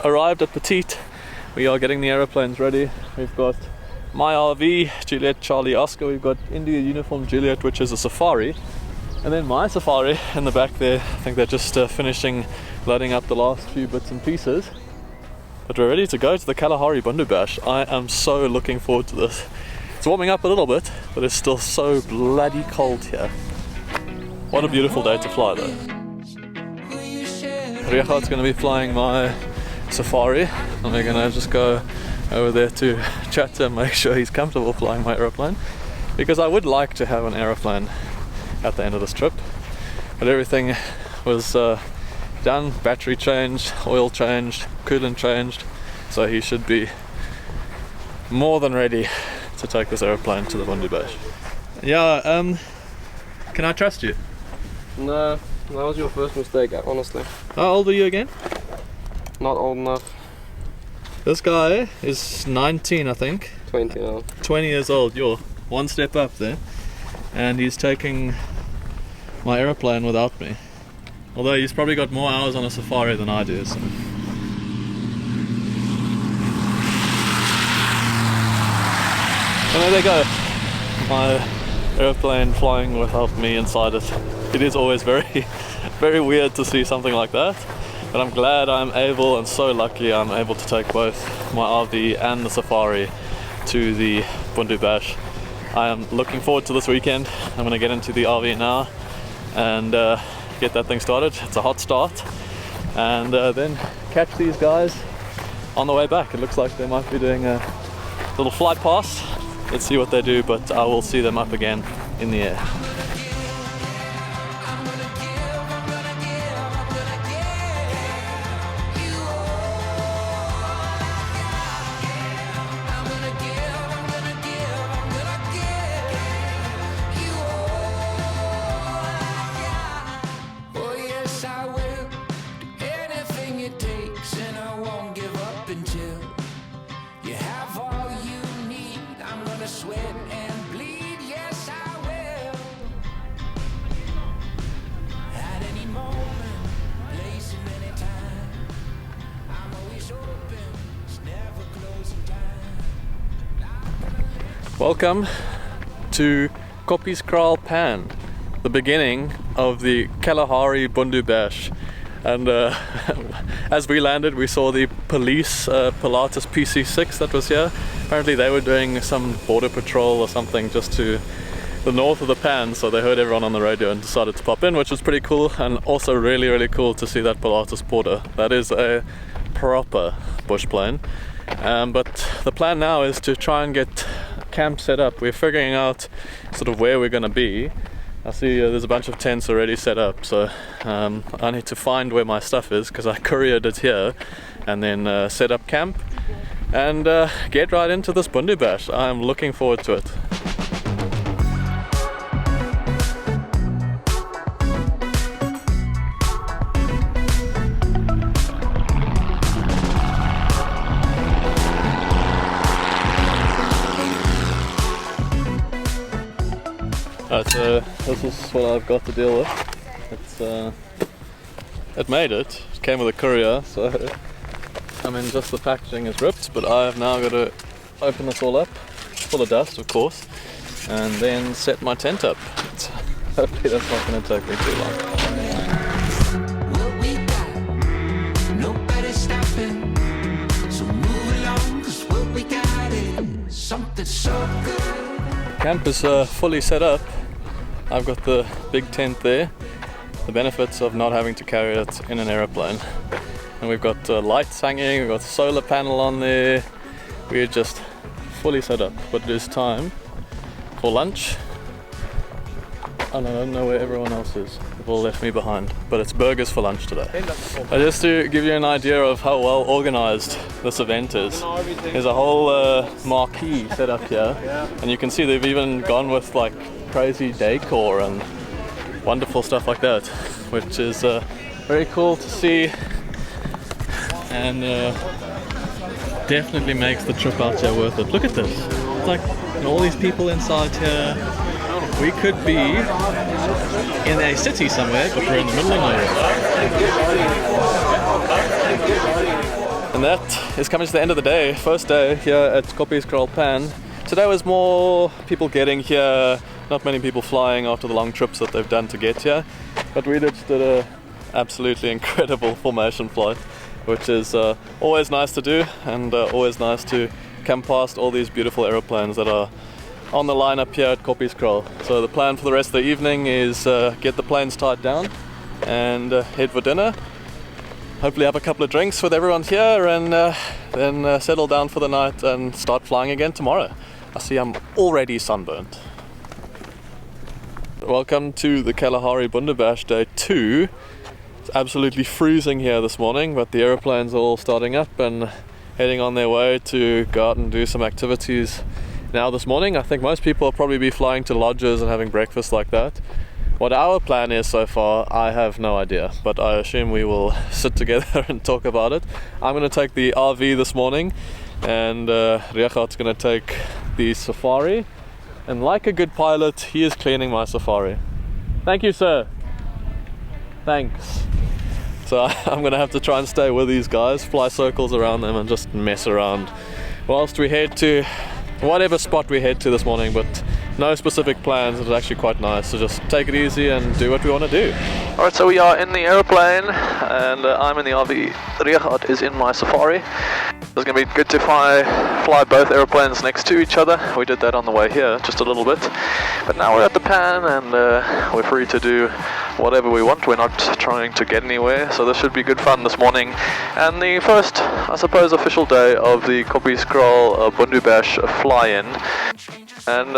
arrived at Petite. We are getting the aeroplanes ready. We've got my RV, Juliet, Charlie, Oscar. We've got India Uniform Juliet, which is a safari. And then my safari in the back there. I think they're just finishing loading up the last few bits and pieces. But we're ready to go to the Kalahari Bundu Bash. I am so looking forward to this. It's warming up a little bit, but it's still so bloody cold here. What a beautiful day to fly though. Riacha's going to be flying my safari, and we're going to just go over there to chat to him, make sure he's comfortable flying my aeroplane, because I would like to have an aeroplane at the end of this trip. But everything was done, battery changed, oil changed, coolant changed, so he should be more than ready to take this aeroplane to the Bundu Bash. Yeah, can I trust you? No, that was your first mistake, honestly. How old are you again? Not old enough. This guy is 19, I think. 20 now. 20 years old, you're one step up there. And he's taking my aeroplane without me. Although he's probably got more hours on a safari than I do, so. And there they go. My airplane flying without me inside it. It is always very, very weird to see something like that. But I'm glad I'm able, and so lucky I'm able to take both my RV and the safari to the Bundu Bash. I am looking forward to this weekend. I'm going to get into the RV now and get that thing started. It's a hot start, and then catch these guys on the way back. It looks like they might be doing a little flight pass. Let's see what they do, but I will see them up again in the air. Welcome to Koppieskraal Pan, the beginning of the Kalahari Bundu Bash. And as we landed, we saw the police Pilatus PC6 that was here. Apparently they were doing some border patrol or something just to the north of the pan, so they heard everyone on the radio and decided to pop in, which was pretty cool, and also really, really cool to see that Pilatus Porter. That is a proper bush plane. But the plan now is to try and get camp set up. We're figuring out sort of where we're going to be. I see there's a bunch of tents already set up, so I need to find where my stuff is, because I couriered it here, and then set up camp and get right into this Bundu Bash. I'm looking forward to it. So this is what I've got to deal with. It made it. It came with a courier, so I mean, just the packaging is ripped, but I have now got to open this all up, full of dust of course, and then set my tent up. Hopefully that's not going to take me too long. Camp is fully set up. I've got the big tent there, the benefits of not having to carry it in an aeroplane. And we've got lights hanging, we've got a solar panel on there. We're just fully set up, but it is time for lunch. I don't know where everyone else is. They've all left me behind, but it's burgers for lunch today. Just to give you an idea of how well organized this event is, there's a whole marquee set up here, and you can see they've even gone with like crazy decor and wonderful stuff like that, which is very cool to see, and definitely makes the trip out here worth it. Look at this. It's like all these people inside here. We could be in a city somewhere, but we're in the middle of nowhere. And that is coming to the end of the day, first day here at Koppies Kraal Pan. Today was more people getting here, not many people flying after the long trips that they've done to get here. But we just did a absolutely incredible formation flight, which is always nice to do, and always nice to come past all these beautiful aeroplanes that are on the line up here at Koppies Kraal. So the plan for the rest of the evening is get the planes tied down and head for dinner. Hopefully have a couple of drinks with everyone here, and then settle down for the night and start flying again tomorrow. I see I'm already sunburnt. Welcome to the Kalahari Bundu Bash Day 2. It's absolutely freezing here this morning, but the aeroplanes are all starting up and heading on their way to go out and do some activities now this morning. I think most people will probably be flying to lodges and having breakfast like that. What our plan is so far, I have no idea, but I assume we will sit together and talk about it. I'm going to take the RV this morning, and Regat's going to take the Safari. And like a good pilot, he is cleaning my Safari. Thank you, sir. Thanks. So I'm going to have to try and stay with these guys, fly circles around them and just mess around whilst we head to whatever spot we head to this morning, but no specific plans. It's actually quite nice to just take it easy and do what we want to do. Alright, so we are in the aeroplane, and I'm in the RV. Regat is in my Safari. It's going to be good to fly both aeroplanes next to each other. We did that on the way here, just a little bit. But now we're at the pan, and we're free to do whatever we want. We're not trying to get anywhere, so this should be good fun this morning. And the first, I suppose, official day of the Koppies Kraal Bundu Bash fly-in. And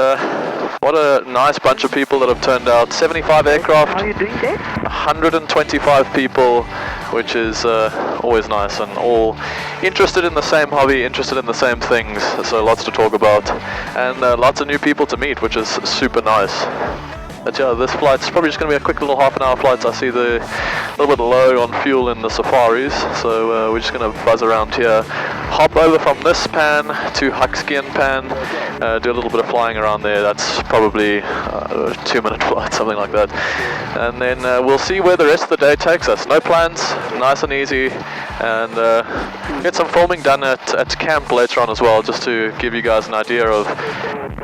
what a nice bunch of people that have turned out. 75 aircraft. How are you doing there? 125 people, which is always nice, and all interested in the same hobby, interested in the same things, so lots to talk about, and lots of new people to meet, which is super nice. But yeah, this flight's probably just going to be a quick little half-an-hour flight. I see the little bit low on fuel in the Safaris, so we're just going to buzz around here, hop over from this pan to Huxkian pan, do a little bit of flying around there. That's probably a 2-minute flight, something like that. And then we'll see where the rest of the day takes us. No plans, nice and easy, and get some filming done at camp later on as well, just to give you guys an idea of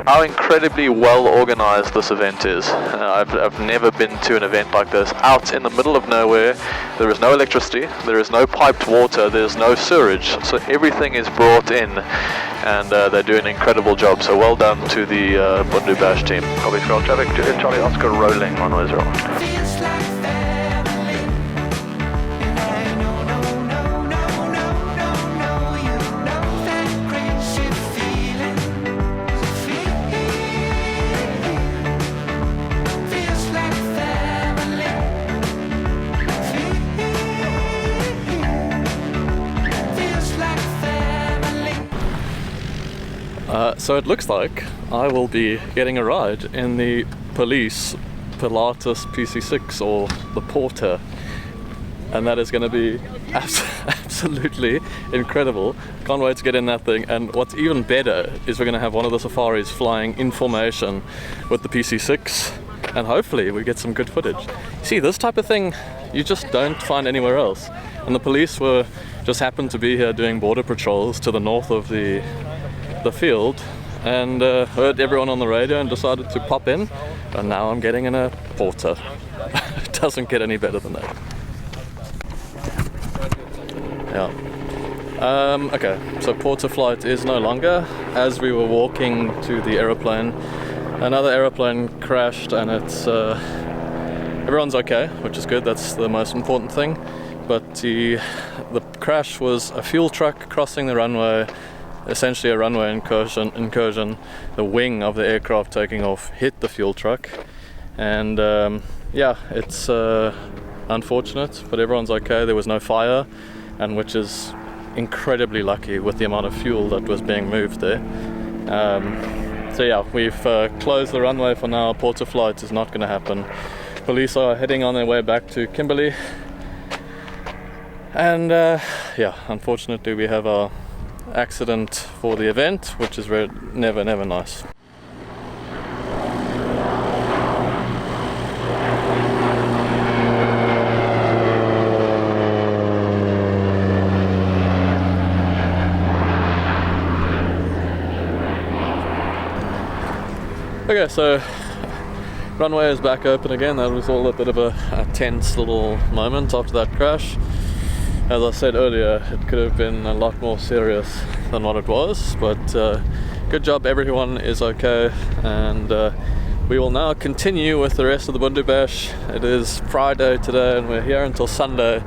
how incredibly well organized this event is. I've never been to an event like this, out in the middle of nowhere. There is no electricity, there is no piped water, there's no sewerage, so everything is brought in, and they do an incredible job. So well done to the Bundu Bash team. Koppies Kraal traffic, Charlie Oscar rolling on Israel. So it looks like I will be getting a ride in the police Pilatus PC6, or the Porter, and that is going to be absolutely incredible. Can't wait to get in that thing. And what's even better is we're going to have one of the Safaris flying in formation with the PC6, and hopefully we get some good footage. See, this type of thing you just don't find anywhere else. And the police just happened to be here doing border patrols to the north of the field, and heard everyone on the radio and decided to pop in, and now I'm getting in a Porter. It doesn't get any better than that. Yeah. Okay, so Porter flight is no longer. As we were walking to the aeroplane, another aeroplane crashed, and it's everyone's okay, which is good. That's the most important thing. But the crash was a fuel truck crossing the runway. Essentially a runway incursion. The wing of the aircraft taking off hit the fuel truck, and yeah, it's unfortunate, but everyone's okay. There was no fire, and which is incredibly lucky with the amount of fuel that was being moved there. So yeah, we've closed the runway for now. Porter flight is not going to happen. Police are heading on their way back to Kimberley, and yeah, unfortunately we have our accident for the event, which is never nice. Okay, so Runway is back open again. That was all a bit of a tense little moment after that crash. As I said earlier, it could have been a lot more serious than what it was, but good job, everyone is okay, and we will now continue with the rest of the Bundu Bash. It is Friday today and we're here until Sunday,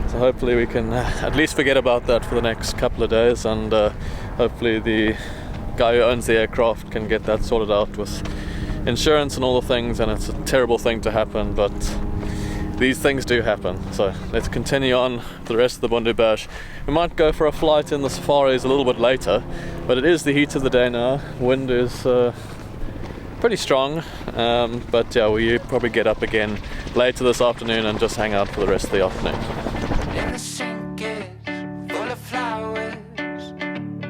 so hopefully we can at least forget about that for the next couple of days, and hopefully the guy who owns the aircraft can get that sorted out with insurance and all the things. And it's a terrible thing to happen, but these things do happen. So let's continue on the rest of the Bundu Bash. We might go for a flight in the safaris a little bit later, but it is the heat of the day now. Wind is pretty strong, but yeah, we probably get up again later this afternoon and just hang out for the rest of the afternoon. In the sink is full of flowers,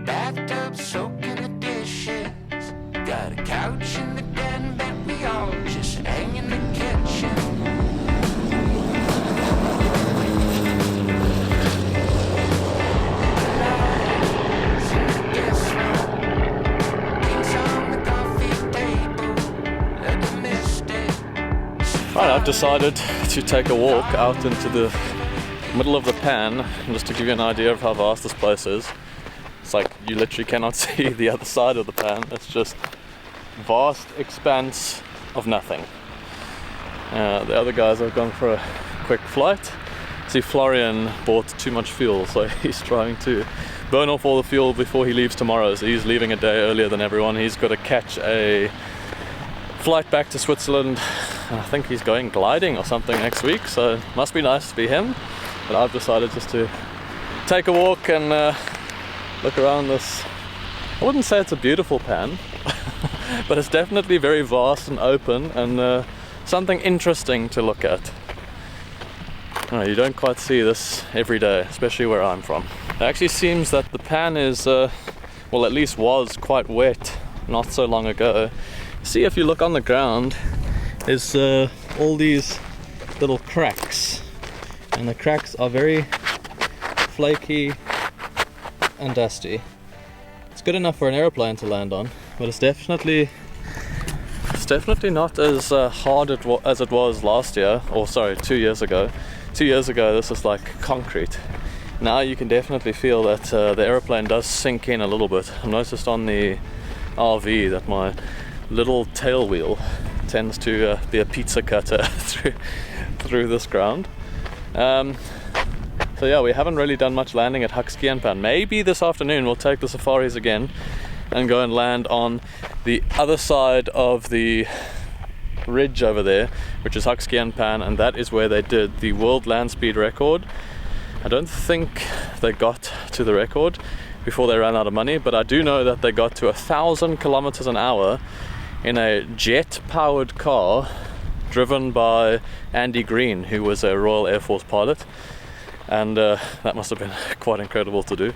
bathtub soaking the dishes, got a couch in the den, but we all just hang in the kitchen. Lights in the guest room, things on the coffee table, let the mist. Right, I've decided to take a walk out into the middle of the pan, just to give you an idea of how vast this place is. It's like you literally cannot see the other side of the pan. It's just vast expanse of nothing. The other guys have gone for a quick flight. See, Florian bought too much fuel, so he's trying to burn off all the fuel before he leaves tomorrow. So he's leaving a day earlier than everyone. He's got to catch a flight back to Switzerland. I think he's going gliding or something next week, so it must be nice to be him. But I've decided just to take a walk and look around this. I wouldn't say it's a beautiful pan, but it's definitely very vast and open, and something interesting to look at. You don't quite see this every day, especially where I'm from. It actually seems that the pan is, well, at least was quite wet not so long ago. See, if you look on the ground, there's all these little cracks, and the cracks are very flaky and dusty. It's good enough for an aeroplane to land on, but it's definitely not as hard as it was last year, or sorry, 2 years ago. 2 years ago this was like concrete. Now you can definitely feel that the aeroplane does sink in a little bit. I noticed on the RV that my little tail wheel tends to be a pizza cutter through this ground. So yeah, we haven't really done much landing at Huxkianpan. Maybe this afternoon we'll take the safaris again and go and land on the other side of the ridge over there, which is Huxkianpan, and that is where they did the world land speed record. I don't think they got to the record before they ran out of money, but I do know that they got to 1,000 kilometers an hour in a jet-powered car driven by Andy Green, who was a Royal Air Force pilot. And that must have been quite incredible to do.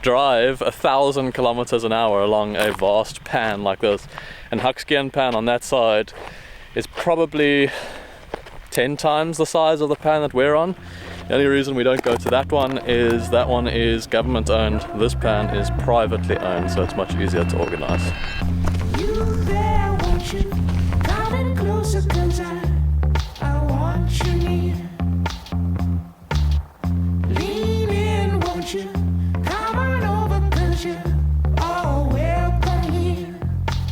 Drive 1,000 kilometers an hour along a vast pan like this. And Huxkianpan on that side is probably 10 times the size of the pan that we're on. The only reason we don't go to that one is government owned. This pan is privately owned, so it's much easier to organize. You there, won't you? Coming closer, 'cause I want you near. Lean in, won't you? Come on over, 'cause you're all welcome here.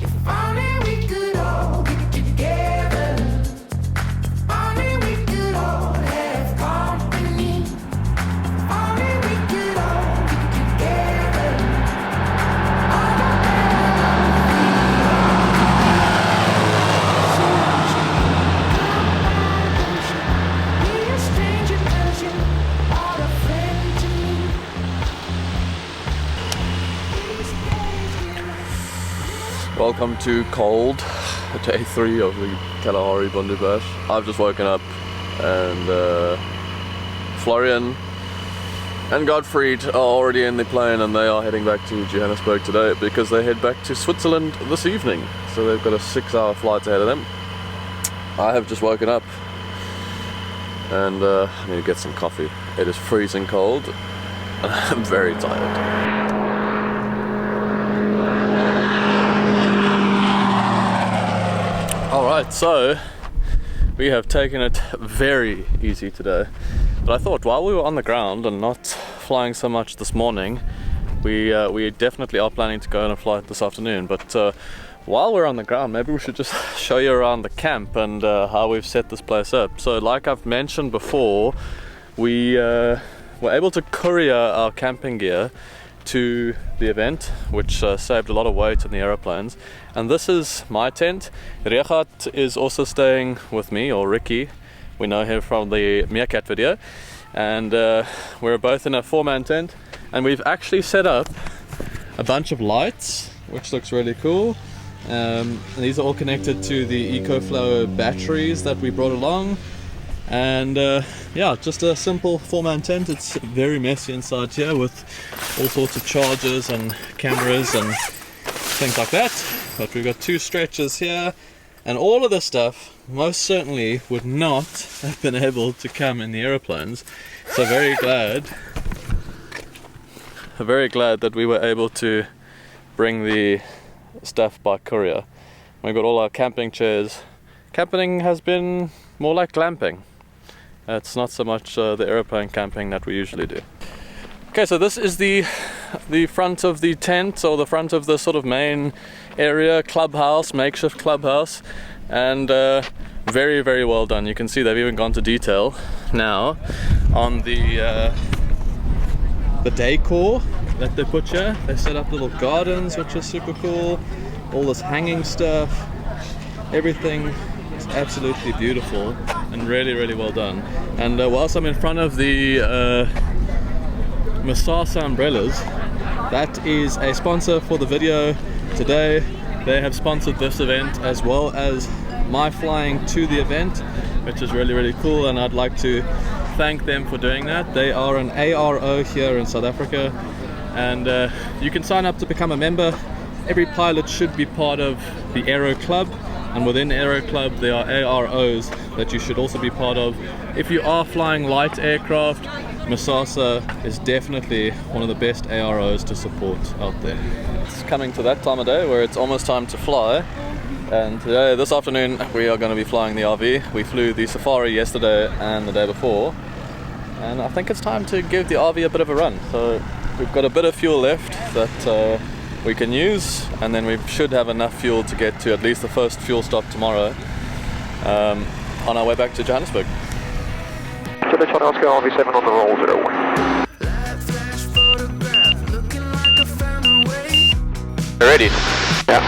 If only we could all get together. If only we could all have company. If only we could all get together. Welcome to cold, day 3 of the Kalahari Bundu Bash. I've just woken up, and Florian and Gottfried are already in the plane, and they are heading back to Johannesburg today because they head back to Switzerland this evening. So they've got a 6-hour flight ahead of them. I have just woken up and I need to get some coffee. It is freezing cold and I'm very tired. Alright, so we have taken it very easy today. But I thought while we were on the ground and not flying so much this morning, we definitely are planning to go on a flight this afternoon. But while we're on the ground, maybe we should just show you around the camp and how we've set this place up. So like I've mentioned before, we were able to courier our camping gear to the event, which saved a lot of weight in the aeroplanes. And this is my tent. Regat is also staying with me, or Ricky. We know him from the Meerkat video. And we're both in a 4-man tent. And we've actually set up a bunch of lights, which looks really cool. These are all connected to the EcoFlow batteries that we brought along. And yeah, just a simple 4-man tent. It's very messy inside here with all sorts of chargers and cameras and things like that. But we've got 2 stretchers here, and all of this stuff most certainly would not have been able to come in the aeroplanes. So very glad that we were able to bring the stuff by courier. We've got all our camping chairs. Camping has been more like glamping. It's not so much the aeroplane camping that we usually do. Okay, so this is the front of the tent, or the front of the sort of main area, clubhouse, makeshift clubhouse, and very, very well done. You can see they've even gone to detail now on the decor that they put here. They set up little gardens, which is super cool. All this hanging stuff, everything is absolutely beautiful and really, really well done. And whilst I'm in front of the Masasa umbrellas, that is a sponsor for the video today. They have sponsored this event as well as my flying to the event, which is really, really cool, and I'd like to thank them for doing that. They are an ARO here in South Africa, and you can sign up to become a member. Every pilot should be part of the Aero Club, and within Aero Club there are AROs that you should also be part of. If you are flying light aircraft, Masasa is definitely one of the best AROs to support out there. It's coming to that time of day where it's almost time to fly, and today, this afternoon, we are going to be flying the RV. We flew the Safari yesterday and the day before, and I think it's time to give the RV a bit of a run. So we've got a bit of fuel left that we can use, and then we should have enough fuel to get to at least the first fuel stop tomorrow on our way back to Johannesburg. Chile Charlie Oscar RV7 on the roll 01. Ready? Yeah.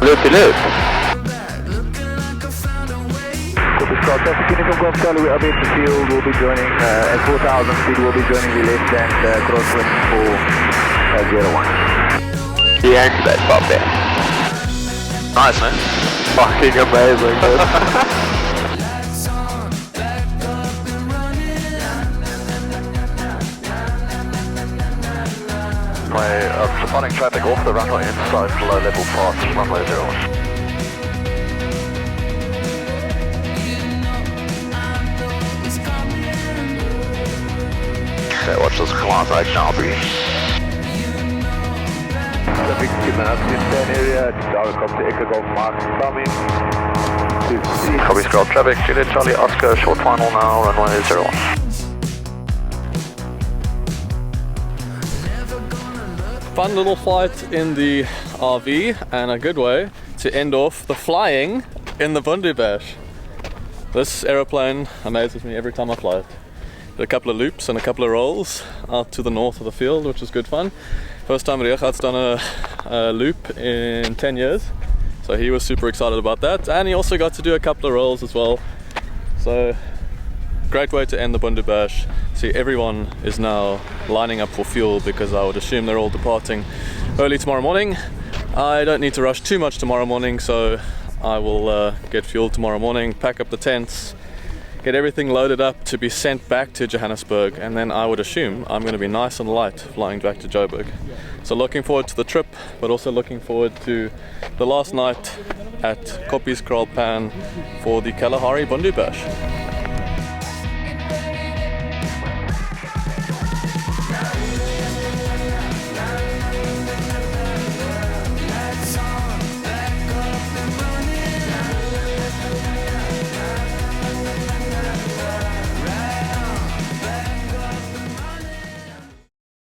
Loop to loop. Copy Scott, that's Uniform Golf Charlie, we update the field, we'll be joining at 4,000 feet, we'll be joining the left hand crosswind for 01. The anti-base pop there. Nice, man. Fucking amazing, dude. Spotting traffic off the runway inside low level past runway 01. Okay, watch this Kalahari now, breathe. Traffic given up in 10 area, direct up to Echo Golf Mark coming. Copy Scott, traffic, Juliet Charlie Oscar, short final now, runway 01. Fun little flight in the RV, and a good way to end off the flying in the Bundu bash. This aeroplane amazes me every time I fly it. Did a couple of loops and a couple of rolls out to the north of the field, which was good fun. First time Regat's done a loop in 10 years, so he was super excited about that, and he also got to do a couple of rolls as well. So great way to end the Bundu bash. See, everyone is now lining up for fuel because I would assume they're all departing early tomorrow morning. I don't need to rush too much tomorrow morning, so I will get fuel tomorrow morning, pack up the tents, get everything loaded up to be sent back to Johannesburg, and then I would assume I'm going to be nice and light flying back to Joburg. So looking forward to the trip, but also looking forward to the last night at Koppieskraal Pan for the Kalahari Bundu bash.